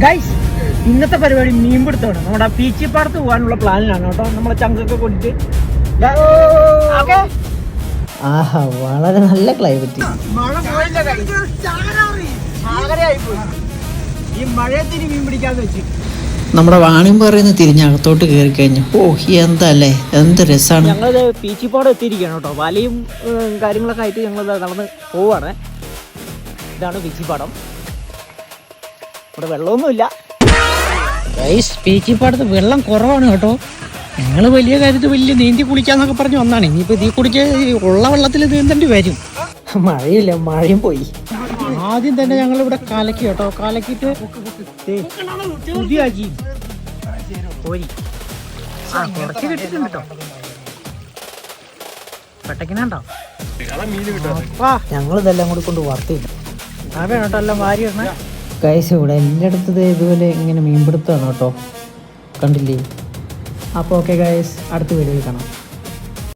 Guys, ഇന്നത്തെ പരിപാടി മീൻപിടുത്തമാണ്. നമ്മുടെ പീച്ചിപ്പാടത്ത് പോകാനുള്ള പ്ലാനിലാണ് കേട്ടോ. നമ്മളെ ചങ്കൊക്കെ കൊടുത്ത് ആഹാ, വളരെ നല്ല ക്ലൈമറ്റ്. മഴ പോയില്ല, ഈ മഴയത്തിന് മീൻ പിടിക്കാന്ന് വെച്ച് നമ്മുടെ വാണിയമ്പാറയിൽ തിരിഞ്ഞകത്തോട്ട് കയറി കഴിഞ്ഞു. ഓ എന്തല്ലേ, എന്ത് രസമാണ്. ഞങ്ങളത് പീച്ചിപ്പാടം എത്തിയിരിക്കുകയാണ് കേട്ടോ. വലയും കാര്യങ്ങളൊക്കെ ആയിട്ട് ഞങ്ങൾ നടന്ന് പോവാണ്. ഇതാണ് പീച്ചിപ്പാടം. ഇവിടെ വെള്ളമൊന്നുമില്ല. പീച്ചിപ്പാടത്ത് വെള്ളം കുറവാണ് കേട്ടോ. ഞങ്ങൾ വലിയ കാര്യത്തിൽ വലിയ നീന്തി കുളിക്കാന്നൊക്കെ പറഞ്ഞ് വന്നാണ്. ഇനിയിപ്പോൾ ഈ കുടിക്കാൻ ഉള്ള വെള്ളത്തിൽ നീന്തേണ്ടി വരും. മഴയില്ല, മഴയും പോയി. ആദ്യം തന്നെ ഞങ്ങളിവിടെ കലക്കി കേട്ടോ. കലക്കിയിട്ട് പുതിയാക്കി പോരി. കുറച്ച് കിട്ടിയിട്ടുണ്ട് കേട്ടോ. പെട്ടക്കിനുണ്ടോ? ഞങ്ങളിതെല്ലാം കൂടി കൊണ്ട് വർത്തില്ല. അതെ കേട്ടോ, എല്ലാം വാരി ഇടണേ. ഗൈസ്, ഇവിടെ എല്ലായിടത്തും ഇതുപോലെ ഇങ്ങനെ മീൻപിടുത്തമാണ് കേട്ടോ. കണ്ടില്ലേ? അപ്പോൾ ഓക്കെ ഗൈസ്, അടുത്ത വീഡിയോയിൽ കാണാം.